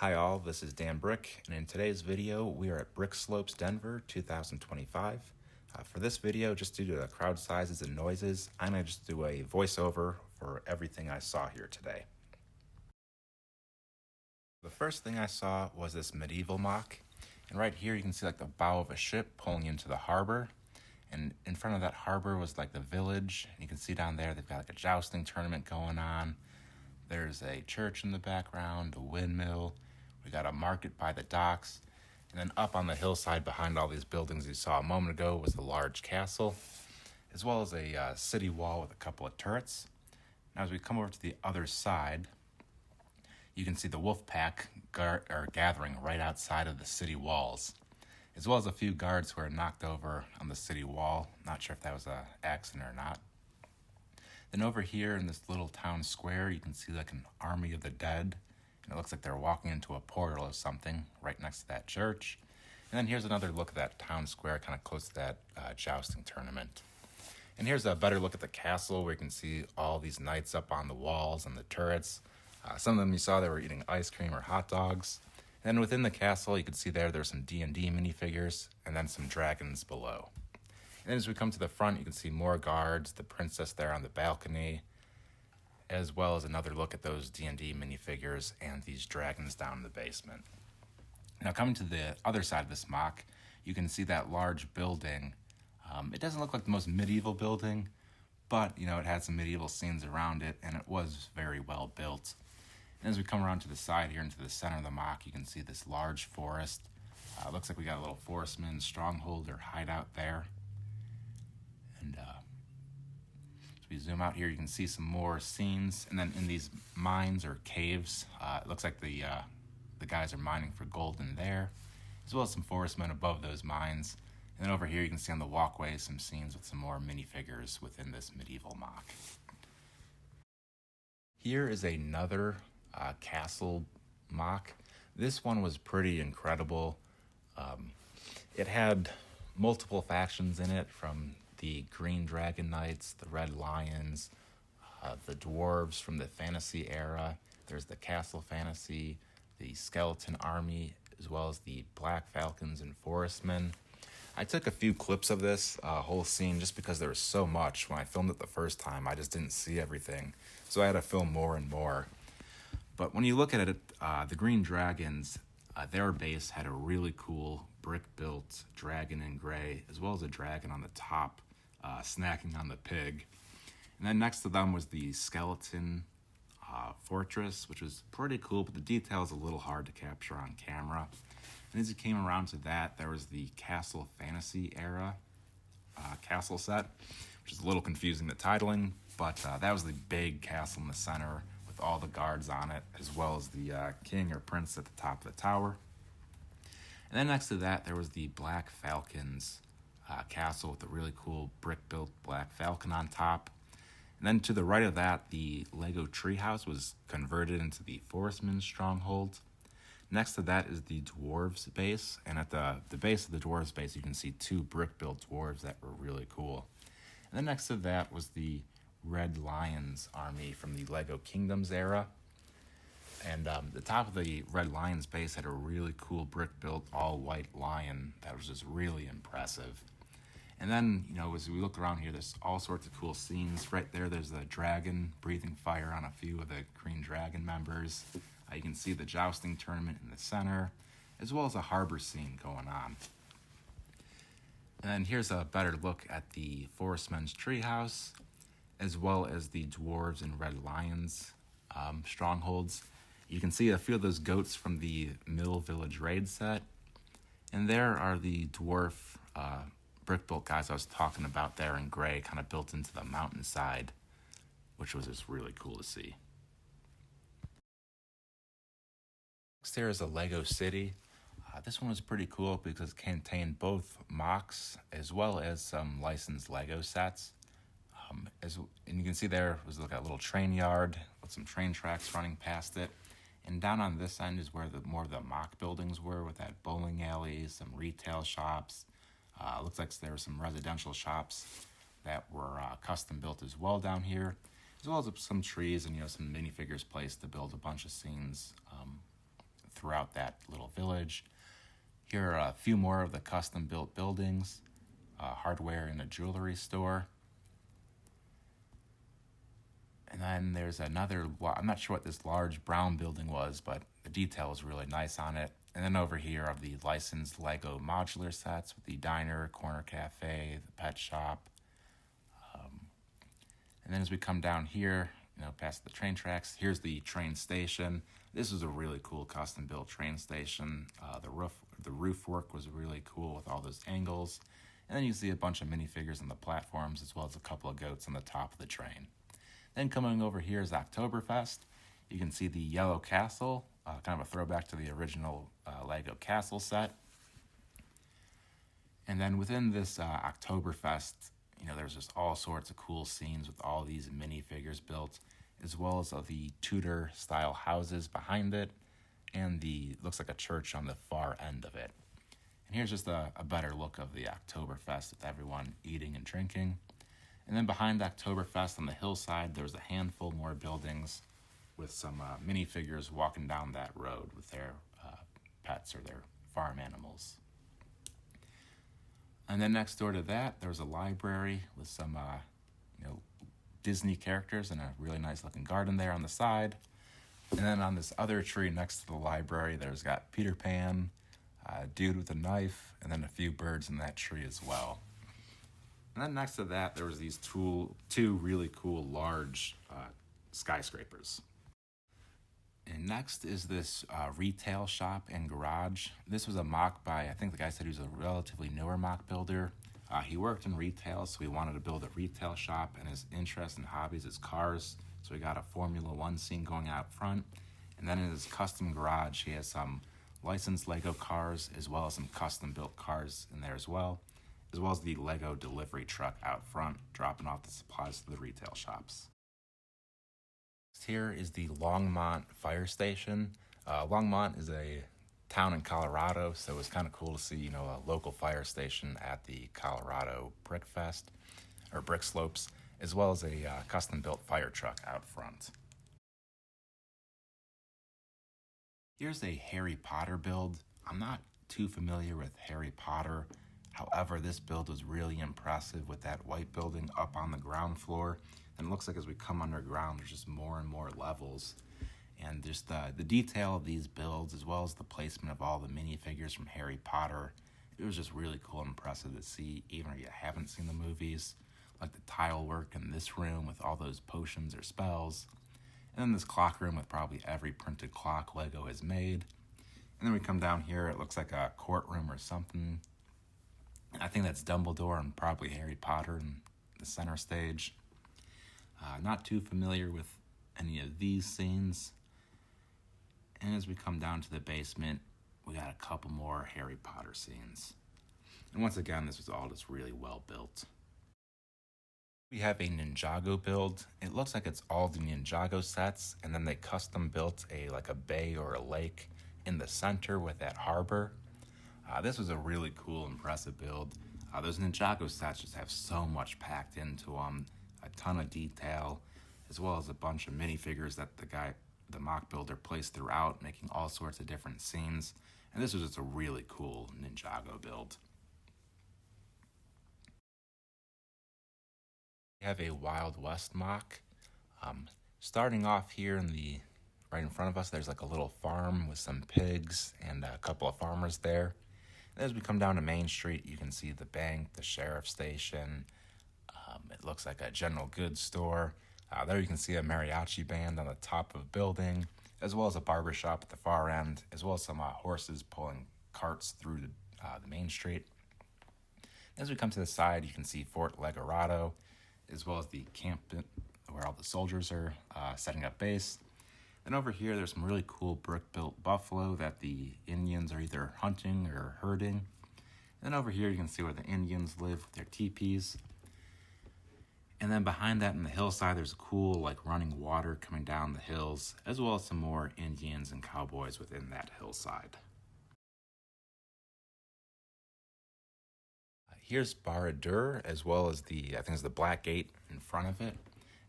Hi all, this is Dan Brick, and in today's video we are at Brickslopes Denver 2025. For this video, just due to the crowd sizes and noises, I'm going to just do a voiceover for everything I saw here today. The first thing I saw was this medieval mock, and right here you can see like the bow of a ship pulling into the harbor, and in front of that harbor was like the village, and you can see down there they've got like a jousting tournament going on. There's a church in the background, the windmill. We got a market by the docks. And then up on the hillside behind all these buildings you saw a moment ago was a large castle, as well as a city wall with a couple of turrets. Now as we come over to the other side, you can see the wolf pack are gathering right outside of the city walls, as well as a few guards who are knocked over on the city wall. Not sure if that was an accident or not. Then over here in this little town square, you can see like an army of the dead. And it looks like they're walking into a portal or something right next to that church. And then here's another look at that town square kind of close to that jousting tournament. And here's a better look at the castle where you can see all these knights up on the walls and the turrets. Some of them you saw they were eating ice cream or hot dogs. And then within the castle, you can see there's some D&D minifigures and then some dragons below. And as we come to the front, you can see more guards, the princess there on the balcony, as well as another look at those D&D minifigures and these dragons down in the basement. Now coming to the other side of this mock, you can see that large building. It doesn't look like the most medieval building, but it had some medieval scenes around it, and it was very well built. And as we come around to the side here into the center of the mock, you can see this large forest. Looks like we got a little forestman stronghold or hideout there. And as we zoom out here, you can see some more scenes. And then in these mines or caves, it looks like the guys are mining for gold in there, as well as some forestmen above those mines. And then over here, you can see on the walkway some scenes with some more minifigures within this medieval mock. Here is another castle mock. This one was pretty incredible. It had multiple factions in it, from the Green Dragon Knights, the Red Lions, the Dwarves from the fantasy era. There's the Castle Fantasy, the Skeleton Army, as well as the Black Falcons and Forestmen. I took a few clips of this whole scene just because there was so much. When I filmed it the first time, I just didn't see everything, so I had to film more and more. But when you look at it, the Green Dragons, their base had a really cool brick-built dragon in gray, as well as a dragon on the top, snacking on the pig. And then next to them was the skeleton fortress, which was pretty cool, but the detail is a little hard to capture on camera. And as you came around to that, there was the Castle Fantasy era castle set, which is a little confusing, the titling, but that was the big castle in the center with all the guards on it, as well as the king or prince at the top of the tower. And then next to that, there was the Black Falcons castle with a really cool brick-built Black Falcon on top. And then to the right of that, the Lego treehouse was converted into the Forestman's stronghold. Next to that is the Dwarves base, and at the base of the Dwarves base, you can see two brick-built dwarves that were really cool. And then next to that was the Red Lions army from the Lego Kingdoms era. And the top of the Red Lions base had a really cool brick-built all-white lion that was just really impressive. And then, as we look around here, there's all sorts of cool scenes. Right there's the dragon breathing fire on a few of the Green Dragon members. You can see the jousting tournament in the center, as well as a harbor scene going on. And then here's a better look at the Forestmen's treehouse, as well as the Dwarves and Red Lions strongholds. You can see a few of those goats from the Mill Village raid set. And there are the dwarf brick-built guys I was talking about there in gray, kind of built into the mountainside, which was just really cool to see. Next there is a Lego City. This one was pretty cool because it contained both mocks as well as some licensed Lego sets. And you can see there was like a little train yard with some train tracks running past it. And down on this end is where more of the mock buildings were, with that bowling alley, some retail shops. Looks like there were some residential shops that were custom built as well down here, as well as some trees and some minifigures placed to build a bunch of scenes throughout that little village. Here are a few more of the custom-built buildings, hardware and a jewelry store. And then there's another, I'm not sure what this large brown building was, but the detail was really nice on it. And then over here are the licensed Lego modular sets with the diner, corner cafe, the pet shop. And then as we come down here, past the train tracks, here's the train station. This is a really cool custom-built train station. The roof work was really cool with all those angles. And then you see a bunch of minifigures on the platforms, as well as a couple of goats on the top of the train. Then coming over here is Oktoberfest. You can see the yellow castle, kind of a throwback to the original Lego castle set. And then within this Oktoberfest, there's just all sorts of cool scenes with all these minifigures built, as well as the Tudor-style houses behind it, and looks like a church on the far end of it. And here's just a better look of the Oktoberfest with everyone eating and drinking. And then behind Oktoberfest on the hillside, there's a handful more buildings with some minifigures walking down that road with their pets or their farm animals. And then next door to that, there was a library with some Disney characters and a really nice looking garden there on the side. And then on this other tree next to the library, there's got Peter Pan, a dude with a knife, and then a few birds in that tree as well. And then next to that, there was these two really cool large skyscrapers. And next is this retail shop and garage. This was a mock by, I think the guy said he was a relatively newer mock builder. He worked in retail, so he wanted to build a retail shop, and his interest and hobbies is cars. So he got a Formula One scene going out front. And then in his custom garage, he has some licensed Lego cars, as well as some custom-built cars in there as well as the Lego delivery truck out front, dropping off the supplies to the retail shops. Here is the Longmont Fire Station. Longmont is a town in Colorado, so it was kind of cool to see, a local fire station at the Colorado Brickslopes, as well as a custom-built fire truck out front. Here's a Harry Potter build. I'm not too familiar with Harry Potter. However, this build was really impressive with that white building up on the ground floor. And it looks like as we come underground, there's just more and more levels. And just the detail of these builds, as well as the placement of all the minifigures from Harry Potter, it was just really cool and impressive to see, even if you haven't seen the movies. Like the tile work in this room with all those potions or spells. And then this clock room with probably every printed clock Lego has made. And then we come down here, it looks like a courtroom or something. I think that's Dumbledore and probably Harry Potter in the center stage. Not too familiar with any of these scenes. And as we come down to the basement, we got a couple more Harry Potter scenes. And once again, this was all just really well built. We have a Ninjago build. It looks like it's all the Ninjago sets, and then they custom built a bay or a lake in the center with that harbor. This was a really cool, impressive build. Those Ninjago sets just have so much packed into them, a ton of detail, as well as a bunch of minifigures that the mock builder placed throughout, making all sorts of different scenes. And this was just a really cool Ninjago build. We have a Wild West mock. Starting off here right in front of us, there's like a little farm with some pigs and a couple of farmers there. And as we come down to Main Street, you can see the bank, the sheriff's station. It looks like a general goods store. There you can see a mariachi band on the top of a building, as well as a barber shop at the far end, as well as some horses pulling carts through the Main Street. As we come to the side, you can see Fort Legorado, as well as the camp where all the soldiers are setting up base. And over here, there's some really cool brick-built buffalo that the Indians are either hunting or herding. And then over here, you can see where the Indians live with their teepees. And then behind that in the hillside, there's a cool running water coming down the hills, as well as some more Indians and cowboys within that hillside. Here's Barad-dûr, as well as I think it's the Black Gate in front of it,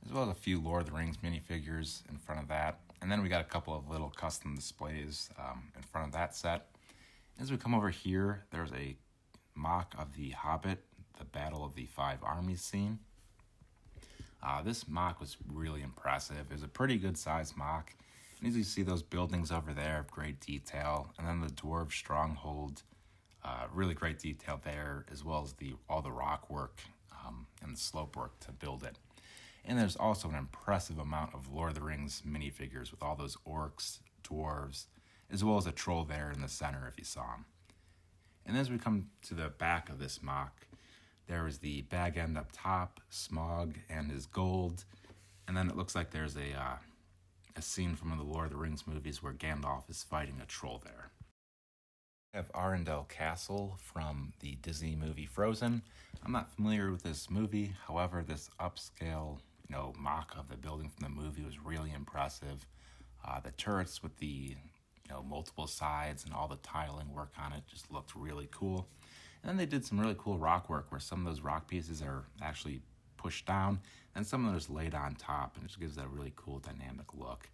as well as a few Lord of the Rings minifigures in front of that. And then we got a couple of little custom displays in front of that set. As we come over here, there's a mock of the Hobbit, the Battle of the Five Armies scene. This mock was really impressive. It was a pretty good sized mock. And as you see, those buildings over there have great detail. And then the Dwarf Stronghold, really great detail there, as well as all the rock work and the slope work to build it. And there's also an impressive amount of Lord of the Rings minifigures with all those orcs, dwarves, as well as a troll there in the center if you saw him. And as we come to the back of this mock, there is the Bag End up top, Smaug and his gold, and then it looks like there's a scene from one of the Lord of the Rings movies where Gandalf is fighting a troll there. We have Arendelle Castle from the Disney movie Frozen. I'm not familiar with this movie, however, this upscale mock of the building from the movie was really impressive. The turrets with the multiple sides and all the tiling work on it just looked really cool. And then they did some really cool rock work where some of those rock pieces are actually pushed down and some of those laid on top, and it just gives that really cool dynamic look.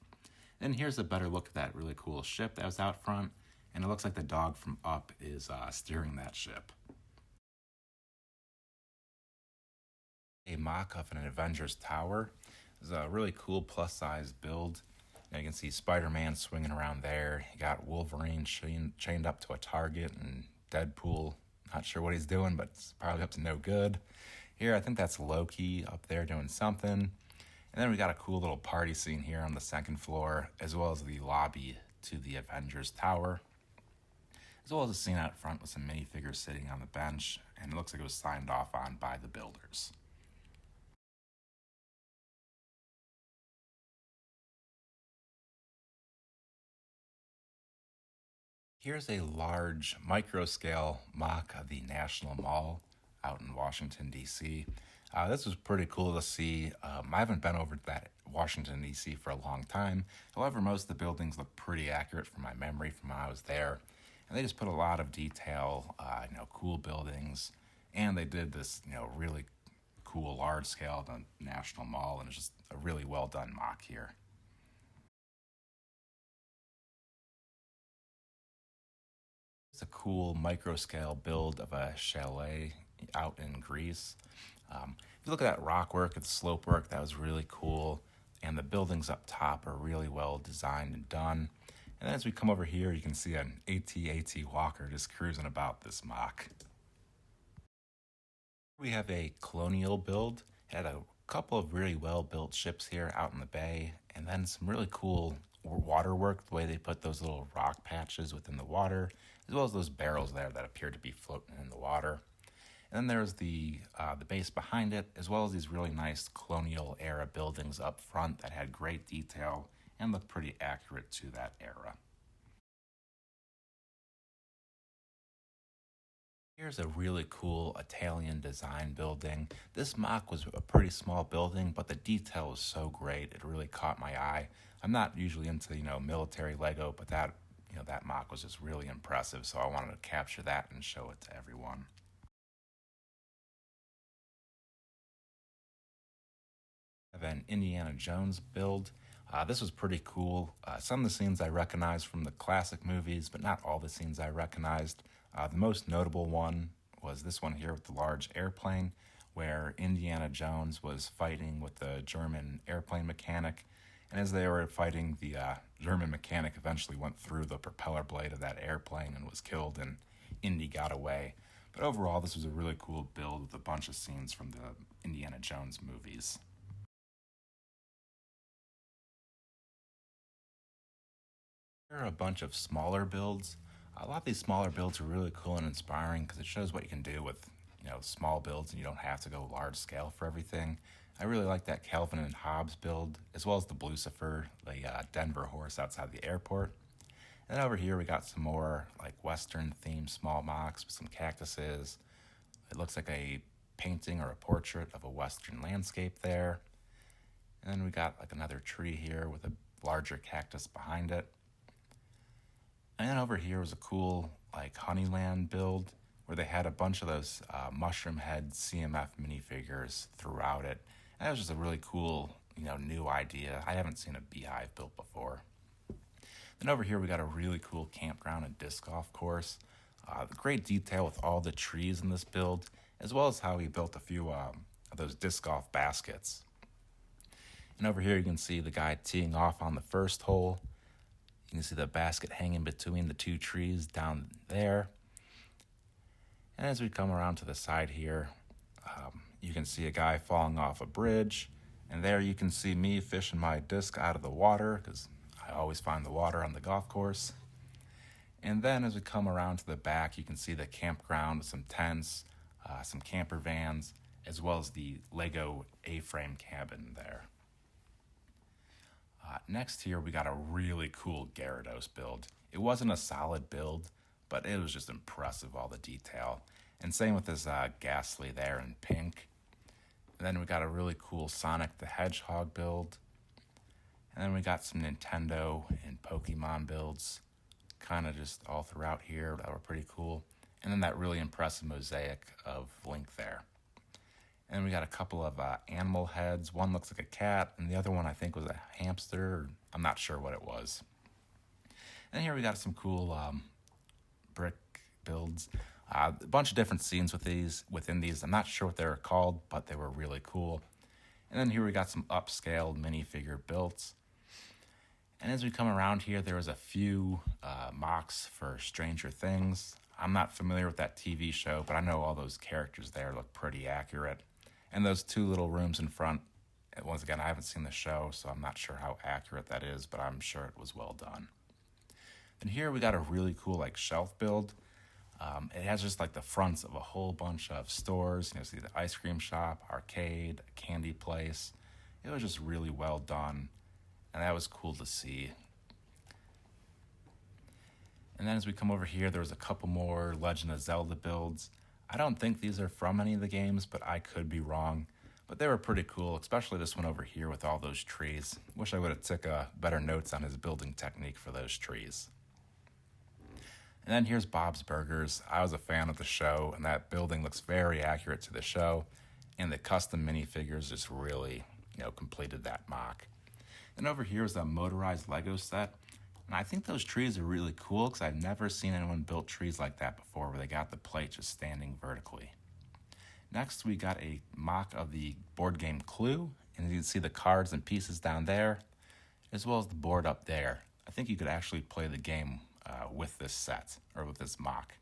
Then here's a better look at that really cool ship that was out front, and it looks like the dog from Up is steering that ship. A mock of an Avengers Tower. It's a really cool plus-size build. Now you can see Spider-Man swinging around there. You got Wolverine chained up to a target, and Deadpool, not sure what he's doing, but it's probably up to no good. Here, I think that's Loki up there doing something. And then we got a cool little party scene here on the second floor, as well as the lobby to the Avengers Tower, as well as a scene out front with some minifigures sitting on the bench, and it looks like it was signed off on by the builders. Here's a large micro-scale mock of the National Mall out in Washington, D.C. This was pretty cool to see. I haven't been over to that Washington, D.C. for a long time. However, most of the buildings look pretty accurate from my memory from when I was there. And they just put a lot of detail, cool buildings. And they did this, really cool large scale of the National Mall. And it's just a really well done mock here. It's a cool micro scale build of a chalet out in Greece. If you look at that rock work, the slope work, that was really cool. And the buildings up top are really well designed and done. And then as we come over here, you can see an AT-AT Walker just cruising about this mock. We have a colonial build. It had a couple of really well built ships here out in the bay, and then some really cool water work, the way they put those little rock patches within the water, as well as those barrels there that appear to be floating in the water. And then there's the base behind it, as well as these really nice colonial era buildings up front that had great detail and looked pretty accurate to that era. Here's a really cool Italian design building. This mock was a pretty small building, but the detail was so great, it really caught my eye. I'm not usually into, military Lego, but that mock was just really impressive, so I wanted to capture that and show it to everyone. I have an Indiana Jones build. This was pretty cool. Some of the scenes I recognized from the classic movies, but not all the scenes I recognized. The most notable one was this one here with the large airplane, where Indiana Jones was fighting with the German airplane mechanic. And as they were fighting, the German mechanic eventually went through the propeller blade of that airplane and was killed, and Indy got away. But overall, this was a really cool build with a bunch of scenes from the Indiana Jones movies. There are a bunch of smaller builds. A lot of these smaller builds are really cool and inspiring because it shows what you can do with small builds, and you don't have to go large scale for everything. I really like that Calvin and Hobbes build, as well as the Blucifer, the Denver horse outside the airport. And over here we got some more like Western themed small mocks with some cactuses. It looks like a painting or a portrait of a Western landscape there. And then we got like another tree here with a larger cactus behind it. And then over here was a cool like Honeyland build where they had a bunch of those mushroom head CMF minifigures throughout it. And that was just a really cool new idea. I haven't seen a beehive built before. Then over here we got a really cool campground and disc golf course. Great detail with all the trees in this build, as well as how he built a few of those disc golf baskets. And over here you can see the guy teeing off on the first hole. You can see the basket hanging between the two trees down there. And as we come around to the side here, you can see a guy falling off a bridge. And there you can see me fishing my disc out of the water, because I always find the water on the golf course. And then as we come around to the back, you can see the campground with some tents, some camper vans, as well as the Lego A-frame cabin there. Next here, we got a really cool Gyarados build. It wasn't a solid build, but it was just impressive, all the detail. And same with this Ghastly there in pink. And then we got a really cool Sonic the Hedgehog build. And then we got some Nintendo and Pokemon builds, kind of just all throughout here that were pretty cool. And then that really impressive mosaic of Link there. And we got a couple of animal heads. One looks like a cat, and the other one I think was a hamster. I'm not sure what it was. And here we got some cool brick builds. A bunch of different scenes within these. I'm not sure what they were called, but they were really cool. And then here we got some upscaled minifigure builds. And as we come around here, there was a few mocks for Stranger Things. I'm not familiar with that TV show, but I know all those characters there look pretty accurate. And those two little rooms in front, once again, I haven't seen the show, so I'm not sure how accurate that is, but I'm sure it was well done. And here we got a really cool shelf build. It has just the fronts of a whole bunch of stores. See the ice cream shop, arcade, candy place. It was just really well done, and that was cool to see. And then as we come over here, there was a couple more Legend of Zelda builds. I don't think these are from any of the games, but I could be wrong. But they were pretty cool, especially this one over here with all those trees. Wish I would have took better notes on his building technique for those trees. And then here's Bob's Burgers. I was a fan of the show, and that building looks very accurate to the show. And the custom minifigures just really, completed that mock. And over here is a motorized Lego set. And I think those trees are really cool because I've never seen anyone build trees like that before where they got the plate just standing vertically. Next, we got a mock of the board game Clue. And you can see the cards and pieces down there, as well as the board up there. I think you could actually play the game with this set, or with this mock.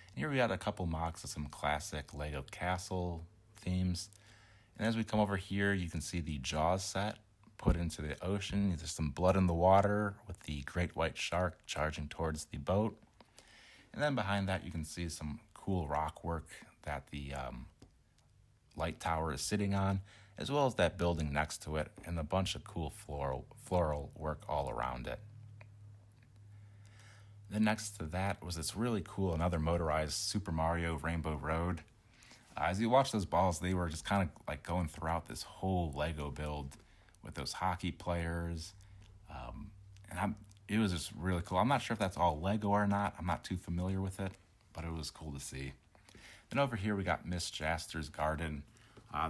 And here we got a couple mocks of some classic Lego castle themes. And as we come over here, you can see the Jaws set put into the ocean. There's some blood in the water with the great white shark charging towards the boat. And then behind that, you can see some cool rock work that the light tower is sitting on, as well as that building next to it, and a bunch of cool floral work all around it. Then next to that was this really cool, another motorized Super Mario Rainbow Road. As you watch those balls, they were just kind of going throughout this whole Lego build with those hockey players. It was just really cool. I'm not sure if that's all Lego or not. I'm not too familiar with it, but it was cool to see. Then over here we got Miss Jaster's garden.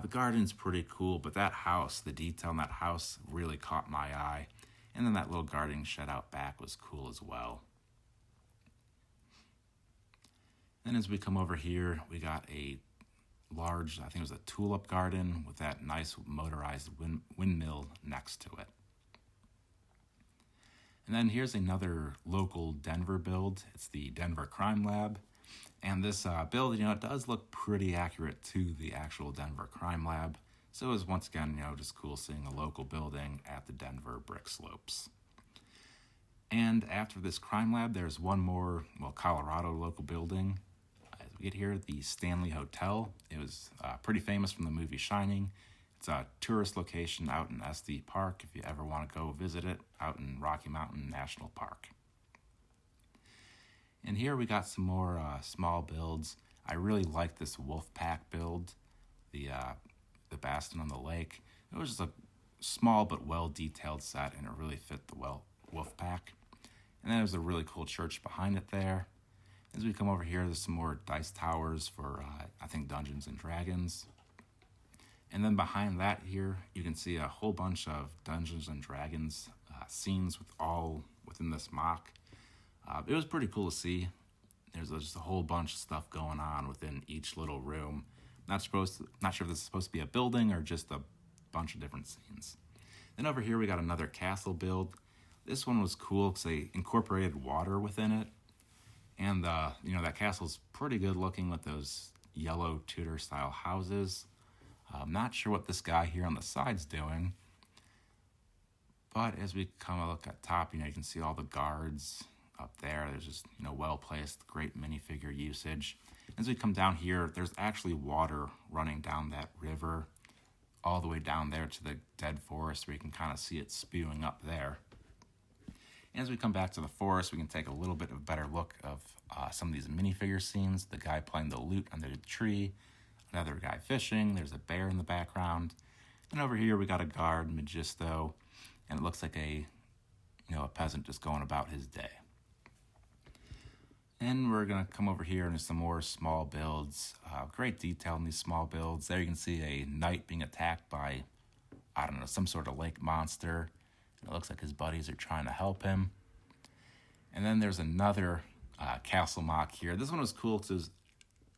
The garden's pretty cool, but that house, the detail in that house really caught my eye. And then that little gardening shed out back was cool as well. Then as we come over here, we got a large, I think it was a tulip garden with that nice motorized windmill next to it. And then here's another local Denver build. It's the Denver Crime Lab. And this build, it does look pretty accurate to the actual Denver Crime Lab. So it was once again, just cool seeing a local building at the Denver Brickslopes. And after this crime lab, there's one more, Colorado local building. As we get here, the Stanley Hotel. It was pretty famous from the movie Shining. It's a tourist location out in Estes Park if you ever want to go visit it, out in Rocky Mountain National Park. And here we got some more small builds. I really like this wolf pack build, the Bastion on the Lake. It was just a small but well-detailed set, and it really fit the wolf pack. And then there's a really cool church behind it there. As we come over here, there's some more dice towers for, I think, Dungeons and Dragons. And then behind that here, you can see a whole bunch of Dungeons and Dragons scenes with all within this mock. It was pretty cool to see. There's just a whole bunch of stuff going on within each little room. Not sure if this is supposed to be a building or just a bunch of different scenes. Then over here we got another castle build. This one was cool because they incorporated water within it. And that castle's pretty good looking with those yellow Tudor style houses. I'm not sure what this guy here on the side's doing. But as we come look at top, you can see all the guards up there. There's just, well placed, great minifigure usage. As we come down here, there's actually water running down that river all the way down there to the dead forest where you can kind of see it spewing up there. And as we come back to the forest, we can take a little bit of a better look of some of these minifigure scenes. The guy playing the lute under the tree, another guy fishing, there's a bear in the background. And over here we got a guard, Magisto, and it looks like a peasant just going about his day. And we're going to come over here into some more small builds. Great detail in these small builds. There you can see a knight being attacked by, some sort of lake monster. It looks like his buddies are trying to help him. And then there's another castle mock here. This one was cool because it was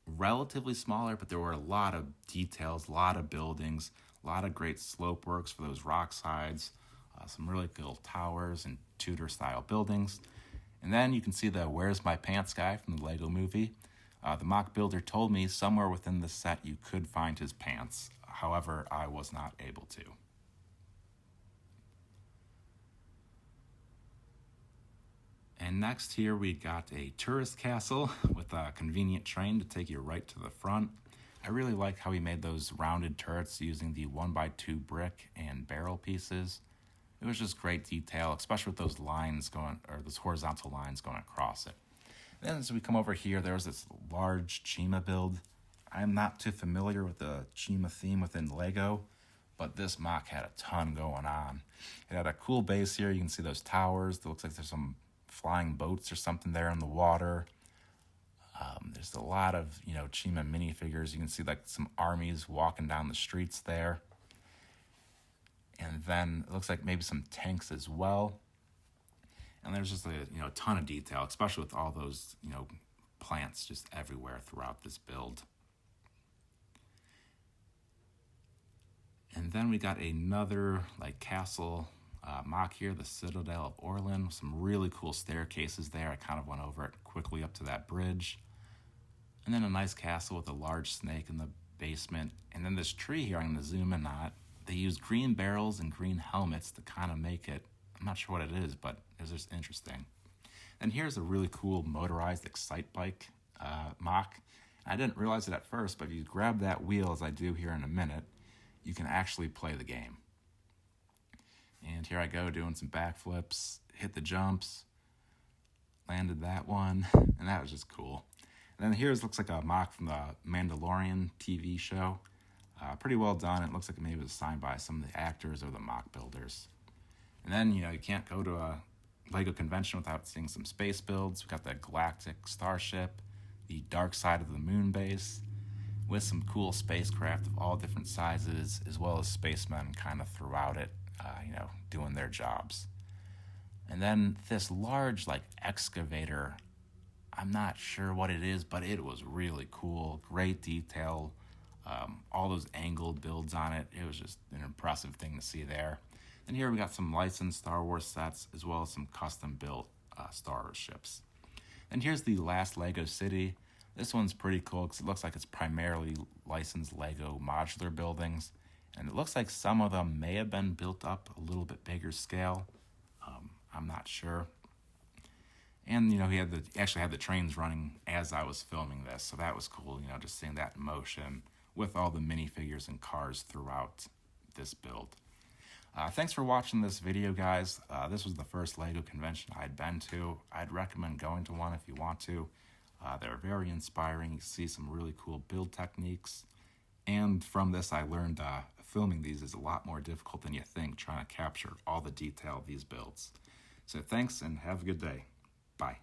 relatively smaller, but there were a lot of details, a lot of buildings, a lot of great slope works for those rock sides, some really cool towers and Tudor-style buildings. And then you can see the Where's My Pants guy from the Lego movie. The mock builder told me somewhere within the set you could find his pants. However, I was not able to. And next here we got a tourist castle with a convenient train to take you right to the front. I really like how he made those rounded turrets using the 1x2 brick and barrel pieces. It was just great detail, especially with those lines those horizontal lines going across it. Then as we come over here, there's this large Chima build. I'm not too familiar with the Chima theme within Lego, but this mock had a ton going on. It had a cool base here. You can see those towers. It looks like there's some flying boats or something there in the water. There's a lot of, Chima minifigures. You can see like some armies walking down the streets there. And then it looks like maybe some tanks as well. And there's just a ton of detail, especially with all those, plants just everywhere throughout this build. And then we got another castle mock here, the Citadel of Orlin. Some really cool staircases there. I kind of went over it quickly up to that bridge. And then a nice castle with a large snake in the basement. And then this tree here, I'm going to zoom in on it. They use green barrels and green helmets to kind of make it, I'm not sure what it is, but it's just interesting. And here's a really cool motorized Excite Bike mock. I didn't realize it at first, but if you grab that wheel, as I do here in a minute, you can actually play the game. And here I go doing some backflips, hit the jumps, landed that one, and that was just cool. And then here's looks like a mock from the Mandalorian TV show. Pretty well done. It looks like maybe it was signed by some of the actors or the mock builders. And then, you can't go to a Lego convention without seeing some space builds. We've got the Galactic Starship, the Dark Side of the Moon base, with some cool spacecraft of all different sizes, as well as spacemen kind of throughout it, doing their jobs. And then this large, excavator, I'm not sure what it is, but it was really cool. Great detail. All those angled builds on it. It was just an impressive thing to see there. And here we got some licensed Star Wars sets, as well as some custom-built Star Wars ships. And here's the last Lego city. This one's pretty cool because it looks like it's primarily licensed Lego modular buildings. And it looks like some of them may have been built up a little bit bigger scale. I'm not sure. And, he actually had the trains running as I was filming this. So that was cool, just seeing that in motion with all the minifigures and cars throughout this build. Thanks for watching this video, guys. This was the first Lego convention I'd been to. I'd recommend going to one if you want to. They're very inspiring. You see some really cool build techniques. And from this, I learned filming these is a lot more difficult than you think, trying to capture all the detail of these builds. So thanks and have a good day. Bye.